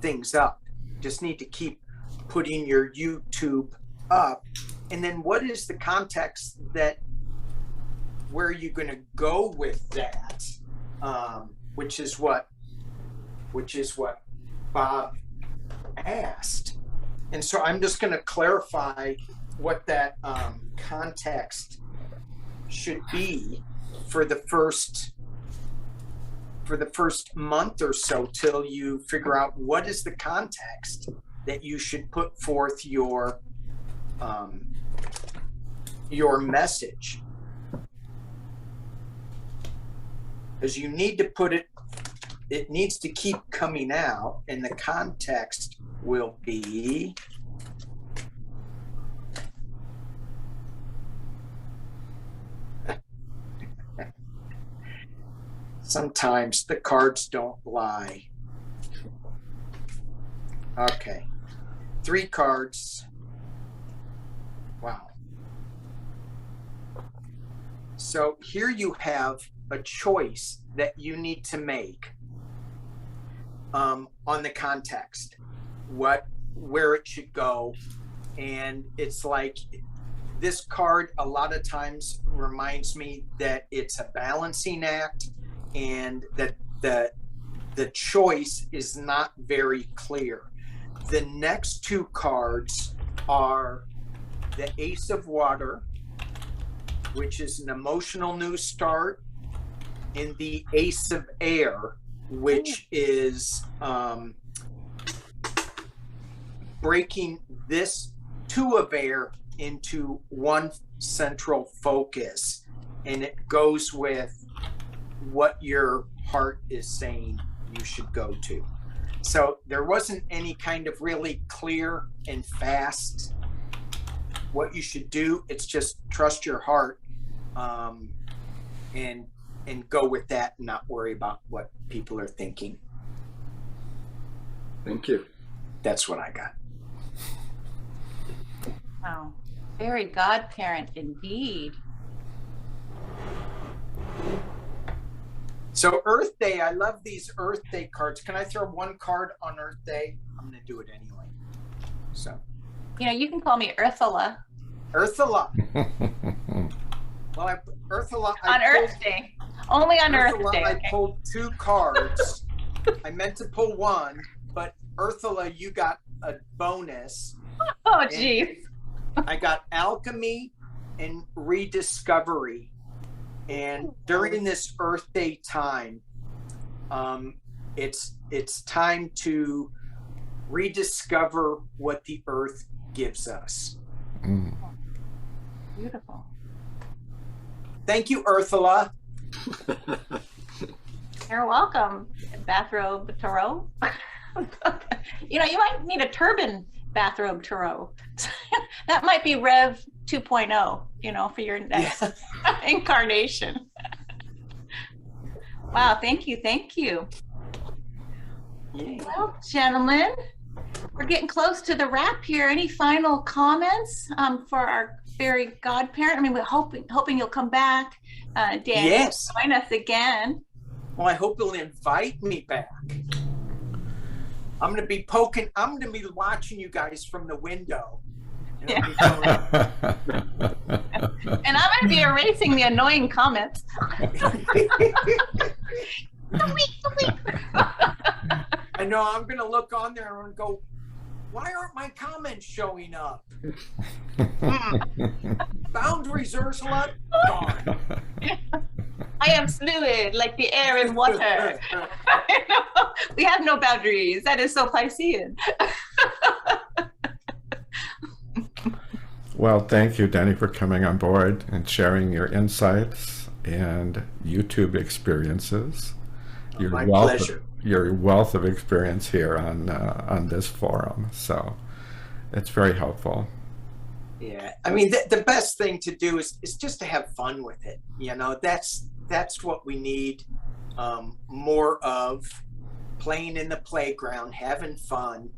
B: things up. Just need to keep putting your YouTube up. And then what is the context that, where are you going to go with that? Which is what Bob asked. And so I'm just going to clarify what that context should be for the first month or so, till you figure out what is the context that you should put forth your message. Because you need to put it needs to keep coming out, and the context will be Sometimes the cards don't lie. Okay. 3 cards. Wow. So here you have a choice that you need to make on the context, where it should go. And it's like this card a lot of times reminds me that it's a balancing act, and that the choice is not very clear. The next 2 cards are the Ace of Water, which is an emotional new start, and the Ace of Air, which is breaking this 2 of air into one central focus. And it goes with what your heart is saying you should go to. So there wasn't any kind of really clear and fast what you should do. It's just trust your heart, and go with that and not worry about what people are thinking.
D: Thank you.
B: That's what I got.
A: Wow. Fairy godparent indeed.
B: So Earth Day, I love these Earth Day cards. Can I throw 1 card on Earth Day? I'm going to do it anyway. So.
A: You know, you can call me Ursula.
B: Ursula. Well, Ursula.
A: On Earth Day. Only on Earth Day.
B: I pulled 2 cards. I meant to pull 1, but Ursula, you got a bonus.
A: Oh, geez.
B: I got Alchemy and Rediscovery. And during this Earth Day time, it's time to rediscover what the Earth gives us.
C: Mm.
A: Beautiful.
B: Thank you, Ursula.
A: You're welcome, Bathrobe Tarot. You know, you might need a turban Bathrobe Tarot. That might be Rev 2.0, you know, for your next incarnation. Wow, thank you, thank you.
B: Yeah.
A: Well, gentlemen, we're getting close to the wrap here. Any final comments for our fairy godparent? I mean, we're hoping you'll come back, Dan.
B: Yes.
A: Join us again.
B: Well, I hope you'll invite me back. I'm going to be poking. I'm going to be watching you guys from the window. And
A: And I'm going to be erasing the annoying comments.
B: I know I'm going to look on there and go, why aren't my comments showing up? Boundaries, Ursula, gone.
A: I am fluid like the air and water. We have no boundaries. That is so Piscean.
C: Well, thank you, Danny, for coming on board and sharing your insights and YouTube experiences.
B: My pleasure.
C: Your wealth of experience here on this forum. So it's very helpful.
B: Yeah, I mean, the best thing to do is just to have fun with it. You know, that's what we need more of, playing in the playground, having fun.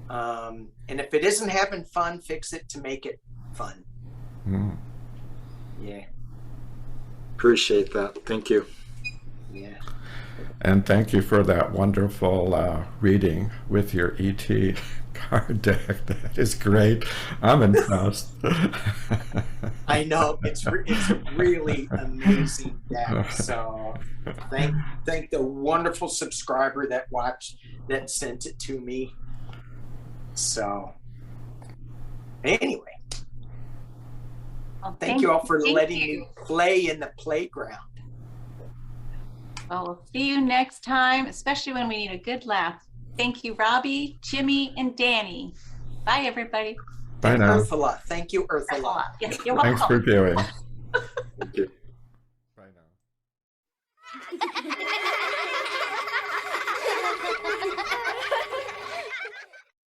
B: And if it isn't having fun, fix it to make it fun.
C: Mm.
B: Yeah.
D: Appreciate that. Thank you.
B: Yeah.
C: And thank you for that wonderful reading with your ET card deck. That is great. I'm impressed.
B: I know, it's a really amazing deck. So thank the wonderful subscriber that sent it to me. So anyway,
A: Well,
B: thank you all for letting me play in the playground.
A: Well, we'll see you next time, especially when we need a good laugh. Thank you, Robbie, Jimmy, and Danny. Bye, everybody.
C: Bye now.
B: Ursula. Thank you, Ursula.
A: Yes, you're welcome.
C: Thanks for viewing.
D: Thank you.